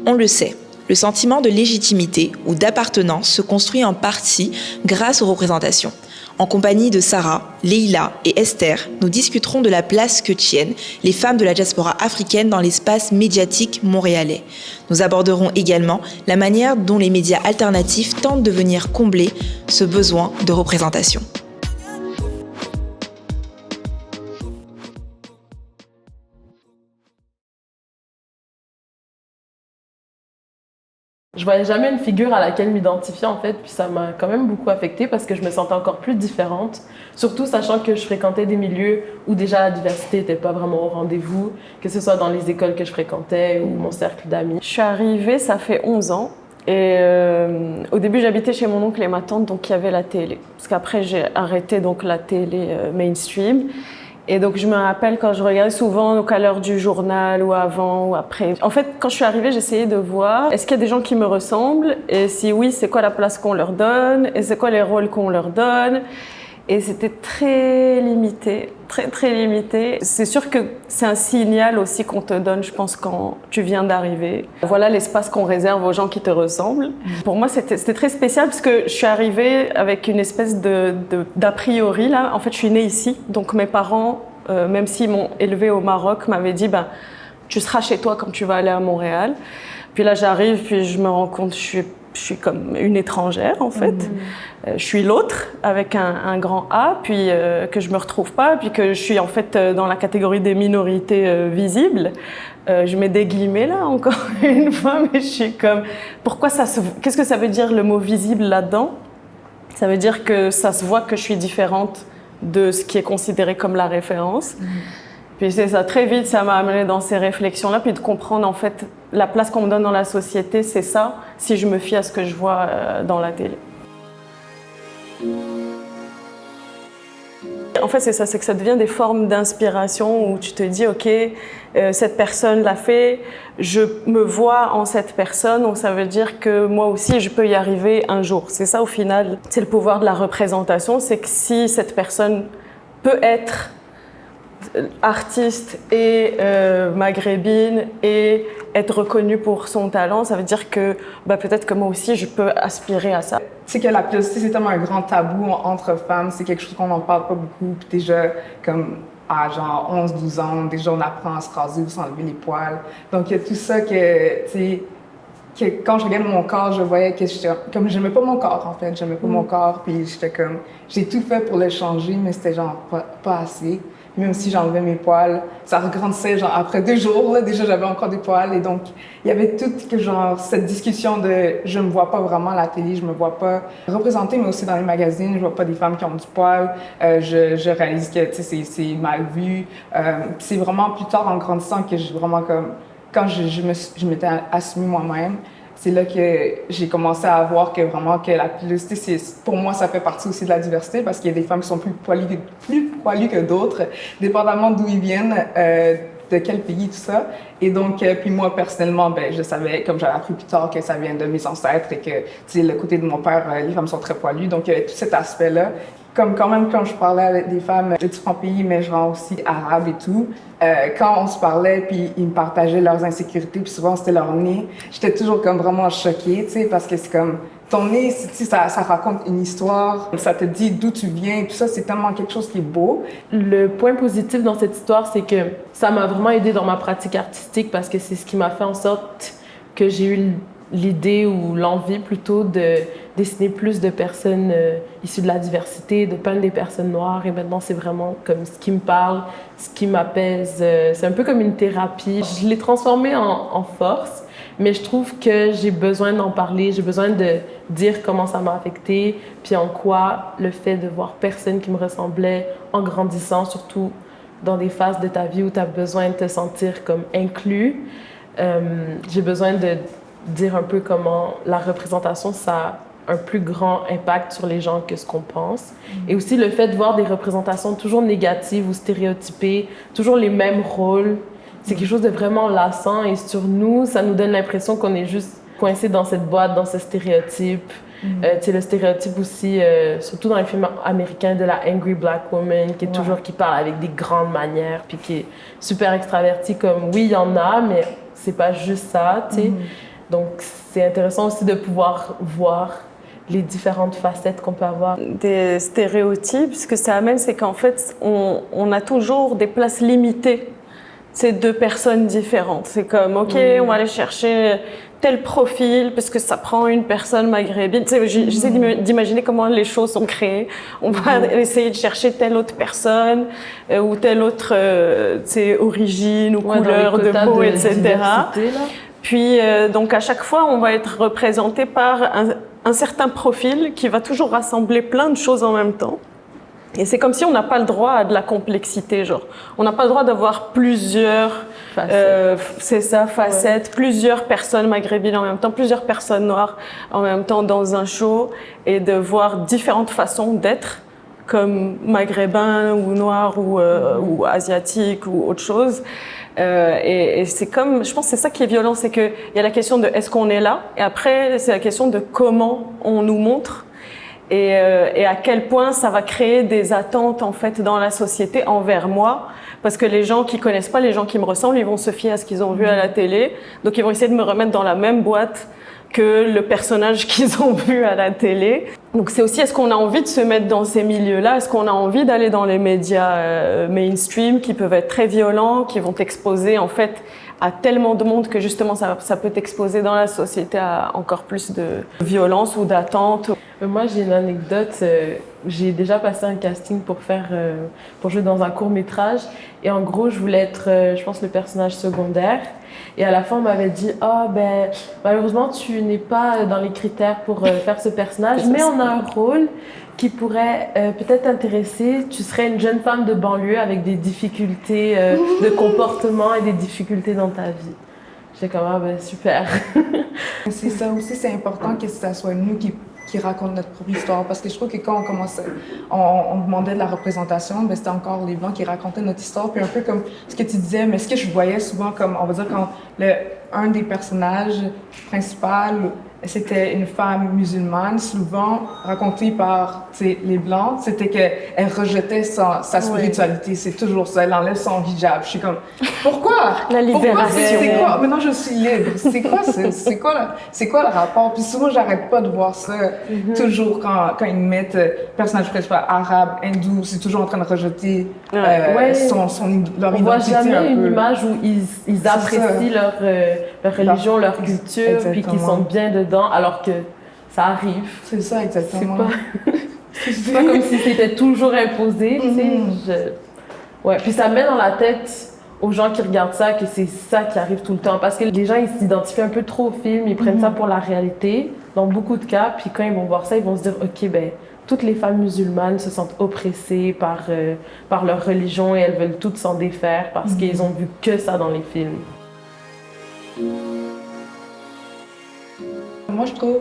On le sait, le sentiment de légitimité ou d'appartenance se construit en partie grâce aux représentations. En compagnie de Sarah, Leïla et Esther, nous discuterons de la place que tiennent les femmes de la diaspora africaine dans l'espace médiatique montréalais. Nous aborderons également la manière dont les médias alternatifs tentent de venir combler ce besoin de représentation. Je voyais jamais une figure à laquelle m'identifier en fait, puis ça m'a quand même beaucoup affectée parce que je me sentais encore plus différente, surtout sachant que je fréquentais des milieux où déjà la diversité n'était pas vraiment au rendez-vous, que ce soit dans les écoles que je fréquentais ou mon cercle d'amis. Je suis arrivée, ça fait 11 ans. Et au début, j'habitais chez mon oncle et ma tante, donc il y avait la télé. Parce qu'après, j'ai arrêté donc la télé mainstream. Et donc, je me rappelle quand je regardais souvent donc à l'heure du journal ou avant ou après. En fait, quand je suis arrivée, j'essayais de voir est-ce qu'il y a des gens qui me ressemblent et si oui, c'est quoi la place qu'on leur donne et c'est quoi les rôles qu'on leur donne. Et c'était très limité, très limité. C'est sûr que c'est un signal aussi qu'on te donne, je pense, quand tu viens d'arriver. Voilà l'espace qu'on réserve aux gens qui te ressemblent. Pour moi, c'était très spécial parce que je suis arrivée avec une espèce d'a priori, là. En fait, je suis née ici, donc mes parents, même s'ils m'ont élevée au Maroc, m'avaient dit tu seras chez toi quand tu vas aller à Montréal. Puis là, j'arrive, puis je me rends compte, je suis comme une étrangère, en fait. Je suis l'autre, avec un grand A, puis que je me retrouve pas, puis que je suis en fait dans la catégorie des minorités visibles. Je mets des guillemets là, encore une fois, mais je suis comme... Qu'est-ce que ça veut dire le mot visible là-dedans? Ça veut dire que ça se voit que je suis différente de ce qui est considéré comme la référence. Puis c'est ça, très vite, ça m'a amené dans ces réflexions-là, puis de comprendre en fait la place qu'on me donne dans la société, c'est ça, si je me fie à ce que je vois dans la télé. En fait, c'est ça, c'est que ça devient des formes d'inspiration où tu te dis, OK, cette personne l'a fait, je me vois en cette personne, donc ça veut dire que moi aussi, je peux y arriver un jour. C'est ça, au final, c'est le pouvoir de la représentation, c'est que si cette personne peut être artiste et maghrébine et être reconnue pour son talent, ça veut dire que peut-être que moi aussi je peux aspirer à ça. C'est que la plasticité, c'est tellement un grand tabou entre femmes, c'est quelque chose qu'on n'en parle pas beaucoup. Puis déjà, comme à genre 11-12 ans, déjà on apprend à se raser ou s'enlever les poils. Donc il y a tout ça que, tu sais, que quand je regarde mon corps, je voyais que comme j'aimais pas mon corps en fait, j'aimais pas mon corps, puis j'étais comme, j'ai tout fait pour le changer, mais c'était genre pas assez. Même si j'enlevais mes poils, ça regrandissait genre après 2 jours, là, déjà j'avais encore des poils et donc il y avait toute genre cette discussion de je me vois pas vraiment à la télé, je me vois pas représentée, mais aussi dans les magazines, je vois pas des femmes qui ont du poil, je réalise que tu sais c'est mal vu. C'est vraiment plus tard en grandissant que j'ai vraiment comme quand je m'étais assumée moi-même. C'est là que j'ai commencé à voir que vraiment que la pilosité, pour moi, ça fait partie aussi de la diversité parce qu'il y a des femmes qui sont plus poilues que d'autres, dépendamment d'où ils viennent, de quel pays, tout ça. Et donc, puis moi, personnellement, je savais, comme j'avais appris plus tard, que ça vient de mes ancêtres et que, tu sais, le côté de mon père, les femmes sont très poilues. Donc, il y avait tout cet aspect-là. Comme quand même quand je parlais avec des femmes de différents pays, mais genre aussi arabes et tout, quand on se parlait puis ils me partageaient leurs insécurités, puis souvent c'était leur nez, j'étais toujours comme vraiment choquée, tu sais, parce que c'est comme ton nez, ça raconte une histoire, ça te dit d'où tu viens, tout ça, c'est tellement quelque chose qui est beau. Le point positif dans cette histoire, c'est que ça m'a vraiment aidée dans ma pratique artistique parce que c'est ce qui m'a fait en sorte que j'ai eu l'idée ou l'envie plutôt de dessiner plus de personnes issues de la diversité, de peindre des personnes noires. Et maintenant, c'est vraiment comme ce qui me parle, ce qui m'apaise. C'est un peu comme une thérapie. Je l'ai transformé en force, mais je trouve que j'ai besoin d'en parler. J'ai besoin de dire comment ça m'a affectée, puis en quoi le fait de voir personne qui me ressemblait en grandissant, surtout dans des phases de ta vie où tu as besoin de te sentir comme inclus. J'ai besoin de dire un peu comment la représentation, ça a un plus grand impact sur les gens que ce qu'on pense. Et aussi le fait de voir des représentations toujours négatives ou stéréotypées, toujours les mêmes rôles, c'est quelque chose de vraiment lassant. Et sur nous, ça nous donne l'impression qu'on est juste coincé dans cette boîte, dans ce stéréotype. Tu sais, le stéréotype aussi, surtout dans les films américains, de la angry black woman, qui est toujours, qui parle avec des grandes manières, puis qui est super extravertie, comme oui, il y en a, mais c'est pas juste ça, tu sais. Donc, c'est intéressant aussi de pouvoir voir les différentes facettes qu'on peut avoir. Des stéréotypes, ce que ça amène, c'est qu'en fait, on a toujours des places limitées. C'est deux personnes différentes. C'est comme, OK, on va aller chercher tel profil, parce que ça prend une personne maghrébine. Tu sais, j'essaie d'imaginer comment les choses sont créées. On va essayer de chercher telle autre personne ou telle autre origine ou couleur de peau, etc. Puis, donc, à chaque fois, on va être représenté par un certain profil qui va toujours rassembler plein de choses en même temps. Et c'est comme si on n'a pas le droit à de la complexité, genre. On n'a pas le droit d'avoir plusieurs facettes, plusieurs personnes maghrébines en même temps, plusieurs personnes noires en même temps dans un show et de voir différentes façons d'être comme maghrébin ou noir ou asiatique ou autre chose. Et c'est comme, je pense que c'est ça qui est violent, c'est qu'il y a la question de est-ce qu'on est là, et après c'est la question de comment on nous montre et à quel point ça va créer des attentes en fait dans la société envers moi, parce que les gens qui connaissent pas les gens qui me ressemblent, ils vont se fier à ce qu'ils ont vu à la télé, donc ils vont essayer de me remettre dans la même boîte que le personnage qu'ils ont vu à la télé. Donc c'est aussi, est-ce qu'on a envie de se mettre dans ces milieux-là? Est-ce qu'on a envie d'aller dans les médias mainstream qui peuvent être très violents, qui vont t'exposer en fait à tellement de monde que justement ça peut t'exposer dans la société à encore plus de violence ou d'attente? Moi, j'ai une anecdote. J'ai déjà passé un casting pour jouer dans un court-métrage. Et en gros, je voulais être, je pense, le personnage secondaire. Et à la fin, on m'avait dit « Ah, ben, malheureusement, tu n'es pas dans les critères pour faire ce personnage, mais on a un rôle qui pourrait peut-être t'intéresser. Tu serais une jeune femme de banlieue avec des difficultés de comportement et des difficultés dans ta vie. » J'étais comme « Ah, ben, super. » C'est ça aussi, c'est important que ça soit nous qui racontent notre propre histoire. Parce que je trouve que quand on demandait de la représentation, ben c'était encore les Blancs qui racontaient notre histoire. Puis un peu comme ce que tu disais, mais ce que je voyais souvent comme, on va dire, quand un des personnages principaux, c'était une femme musulmane, souvent racontée par les Blancs, c'était qu'elle rejetait sa spiritualité. C'est toujours ça, elle enlève son hijab. Je suis comme, pourquoi? La libération. C'est quoi? Maintenant, je suis libre. C'est quoi le rapport? Puis souvent, j'arrête pas de voir ça. Toujours quand ils mettent personnage principal arabe, hindou, c'est toujours en train de rejeter leur identité. On voit jamais une image où ils apprécient leur religion, leur culture, puis qu'ils sont bien dedans, alors que ça arrive. C'est ça, exactement. C'est pas comme si c'était toujours imposé, tu sais. Ouais, puis ça met dans la tête aux gens qui regardent ça que c'est ça qui arrive tout le temps. Parce que les gens, ils s'identifient un peu trop au film, ils prennent ça pour la réalité, dans beaucoup de cas, puis quand ils vont voir ça, ils vont se dire « Ok, ben, toutes les femmes musulmanes se sentent oppressées par leur religion et elles veulent toutes s'en défaire parce qu'ils ont vu que ça dans les films. » Moi, je trouve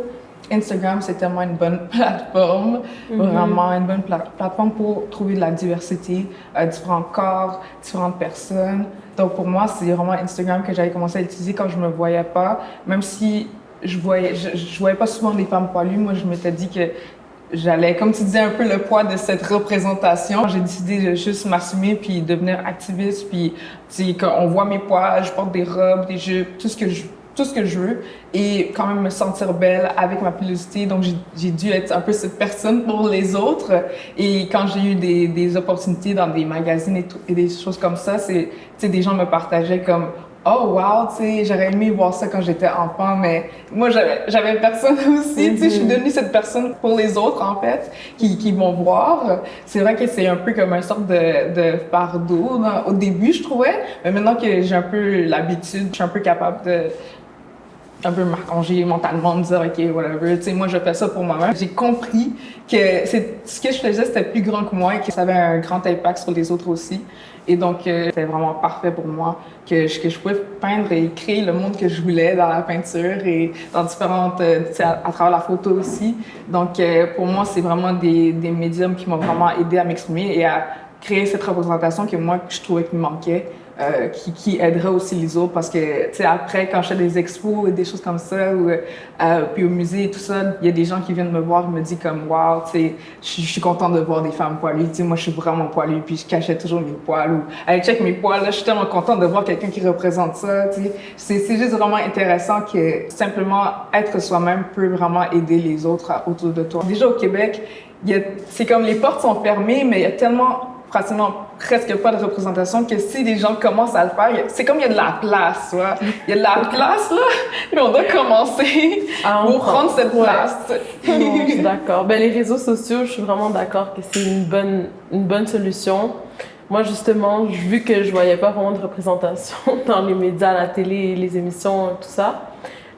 Instagram, c'est tellement une bonne plateforme, vraiment une bonne plateforme pour trouver de la diversité, différents corps, différentes personnes. Donc, pour moi, c'est vraiment Instagram que j'avais commencé à utiliser quand je me voyais pas. Même si je voyais pas souvent des femmes poilues, moi, je m'étais dit que j'allais, comme tu disais, un peu le poids de cette représentation. J'ai décidé de juste m'assumer puis devenir activiste. Puis, quand on voit mes poids, je porte des robes, des jupes, tout ce que je veux et quand même me sentir belle avec ma pilosité. Donc, j'ai dû être un peu cette personne pour les autres. Et quand j'ai eu des opportunités dans des magazines et des choses comme ça, des gens me partageaient comme « Oh, wow, tu sais, j'aurais aimé voir ça quand j'étais enfant, mais moi, j'avais personne aussi. Tu sais, je suis devenue cette personne pour les autres, en fait, qui vont voir. C'est vrai que c'est un peu comme une sorte de fardeau au début, je trouvais. Mais maintenant que j'ai un peu l'habitude, je suis un peu capable de un peu m'arranger mentalement, de dire, OK, whatever, tu sais, moi, je fais ça pour moi-même. J'ai compris que ce que je faisais, c'était plus grand que moi et que ça avait un grand impact sur les autres aussi. Et donc, c'était vraiment parfait pour moi que je pouvais peindre et créer le monde que je voulais dans la peinture et dans différentes, à travers la photo aussi. Donc, pour moi, c'est vraiment des médiums qui m'ont vraiment aidé à m'exprimer et à créer cette représentation que moi, je trouvais qu'il me manquait qui aiderait aussi les autres parce que, tu sais, après, quand je fais des expos et des choses comme ça, ou, puis au musée et tout ça, il y a des gens qui viennent me voir et me disent comme, wow, tu sais, je suis contente de voir des femmes poilues, tu sais, moi, je suis vraiment poilue, puis je cachais toujours mes poils, ou, allez, check mes poils, là, je suis tellement contente de voir quelqu'un qui représente ça, tu sais. C'est juste vraiment intéressant que simplement être soi-même peut vraiment aider les autres autour de toi. Déjà, au Québec, c'est comme les portes sont fermées, mais il y a tellement pratiquement presque pas de représentation que si les gens commencent à le faire, c'est comme il y a de la place, tu vois. Il y a de la place, là, et on doit commencer pour prendre cette place. Non, je suis d'accord. Ben, les réseaux sociaux, je suis vraiment d'accord que c'est une bonne solution. Moi, justement, vu que je voyais pas vraiment de représentation dans les médias, la télé, les émissions, tout ça,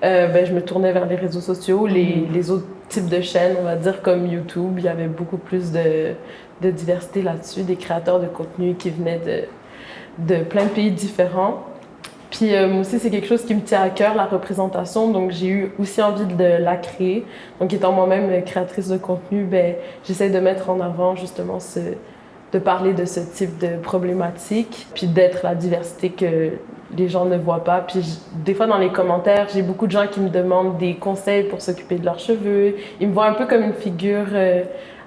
ben, je me tournais vers les réseaux sociaux, les autres types de chaînes, on va dire, comme YouTube. Il y avait beaucoup plus de diversité là-dessus, des créateurs de contenu qui venaient de plein de pays différents. Puis moi aussi, c'est quelque chose qui me tient à cœur, la représentation, donc j'ai eu aussi envie de la créer. Donc étant moi-même créatrice de contenu, ben, j'essaie de mettre en avant justement de parler de ce type de problématique, puis d'être la diversité que les gens ne voient pas. Puis des fois, dans les commentaires, j'ai beaucoup de gens qui me demandent des conseils pour s'occuper de leurs cheveux. Ils me voient un peu comme une figure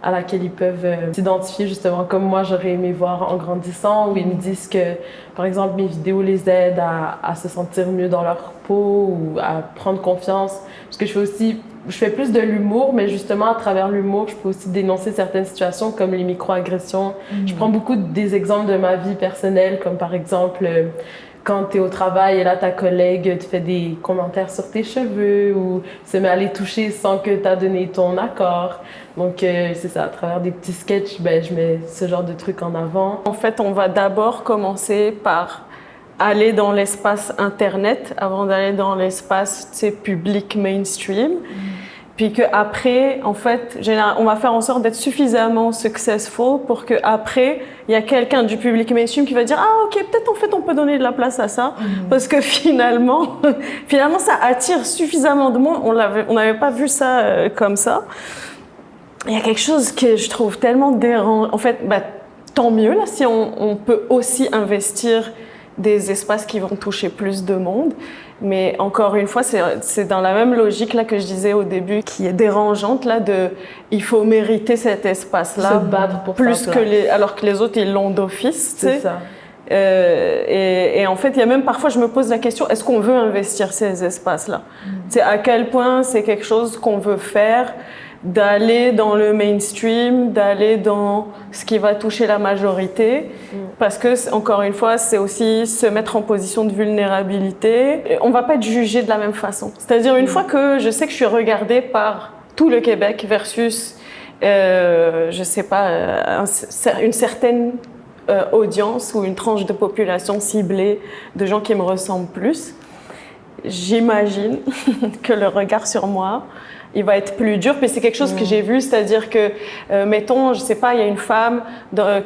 à laquelle ils peuvent s'identifier, justement, comme moi, j'aurais aimé voir en grandissant, où ils me disent que, par exemple, mes vidéos les aident à se sentir mieux dans leur peau ou à prendre confiance. Parce que je fais plus de l'humour, mais justement, à travers l'humour, je peux aussi dénoncer certaines situations comme les micro-agressions. Je prends beaucoup des exemples de ma vie personnelle, comme par exemple, quand tu es au travail et là, ta collègue te fait des commentaires sur tes cheveux ou se met à les toucher sans que tu aies donné ton accord. Donc, c'est ça, à travers des petits sketchs, ben, je mets ce genre de trucs en avant. En fait, on va d'abord commencer par aller dans l'espace Internet avant d'aller dans l'espace, tu sais, public mainstream. Puis qu'après, en fait, on va faire en sorte d'être suffisamment successful pour qu'après, il y a quelqu'un du public mainstream qui va dire « Ah, ok, peut-être en fait on peut donner de la place à ça. Parce que finalement, ça attire suffisamment de monde. On n'avait pas vu ça comme ça. Il y a quelque chose que je trouve tellement dérangeant. En fait, bah, tant mieux là, si on peut aussi investir des espaces qui vont toucher plus de monde. Mais encore une fois, c'est dans la même logique là que je disais au début, qui est dérangeante là il faut mériter cet espace-là, se battre pour plus que alors que les autres ils l'ont d'office. C'est ça. Et en fait, il y a même parfois, je me pose la question, est-ce qu'on veut investir ces espaces-là? C'est à quel point c'est quelque chose qu'on veut faire, d'aller dans le mainstream, d'aller dans ce qui va toucher la majorité, parce que, encore une fois, c'est aussi se mettre en position de vulnérabilité. On ne va pas être jugé de la même façon. C'est-à-dire, une fois que je sais que je suis regardée par tout le Québec versus, je ne sais pas, une certaine audience ou une tranche de population ciblée de gens qui me ressemblent plus, j'imagine que le regard sur moi, il va être plus dur. Puis c'est quelque chose que j'ai vu, c'est-à-dire que, mettons, je sais pas, il y a une femme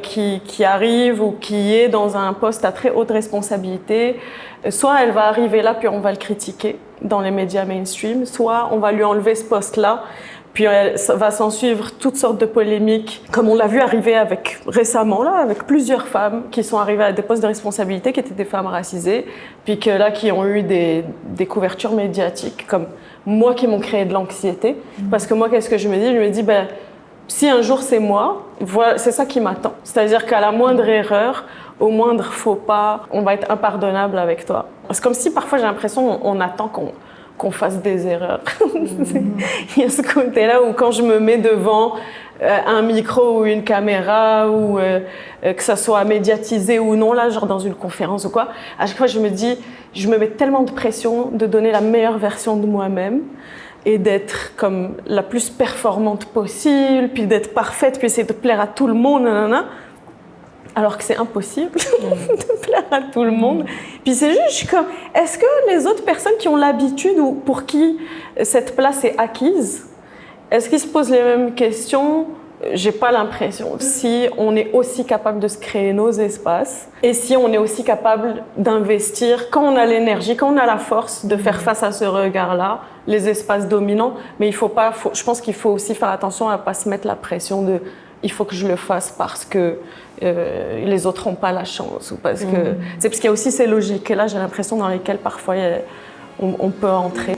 qui arrive ou qui est dans un poste à très haute responsabilité. Soit elle va arriver là, puis on va le critiquer dans les médias mainstream, soit on va lui enlever ce poste-là, puis ça va s'en suivre toutes sortes de polémiques, comme on l'a vu arriver récemment, là, avec plusieurs femmes qui sont arrivées à des postes de responsabilité, qui étaient des femmes racisées, puis qui ont eu des couvertures médiatiques, comme moi, qui m'ont créé de l'anxiété. Parce que moi, qu'est-ce que je me dis? Je me dis, ben, si un jour c'est moi, voilà, c'est ça qui m'attend. C'est-à-dire qu'à la moindre erreur, au moindre faux pas, on va être impardonnable avec toi. C'est comme si parfois j'ai l'impression qu'on attend qu'on fasse des erreurs. Il y a ce côté-là où quand je me mets devant un micro ou une caméra ou que ça soit médiatisé ou non, là, genre dans une conférence ou quoi, à chaque fois je me mets tellement de pression de donner la meilleure version de moi-même et d'être comme la plus performante possible, puis d'être parfaite, puis essayer de plaire à tout le monde, nanana. Alors que c'est impossible de plaire à tout le monde. Puis c'est juste, je suis comme, est-ce que les autres personnes qui ont l'habitude ou pour qui cette place est acquise, est-ce qu'ils se posent les mêmes questions? J'ai pas l'impression. Si on est aussi capable de se créer nos espaces et si on est aussi capable d'investir, quand on a l'énergie, quand on a la force de faire face à ce regard-là, les espaces dominants, mais je pense qu'il faut aussi faire attention à pas se mettre la pression de il faut que je le fasse parce que les autres n'ont pas la chance. Ou parce que... C'est parce qu'il y a aussi ces logiques-là, j'ai l'impression, dans lesquelles parfois on peut entrer.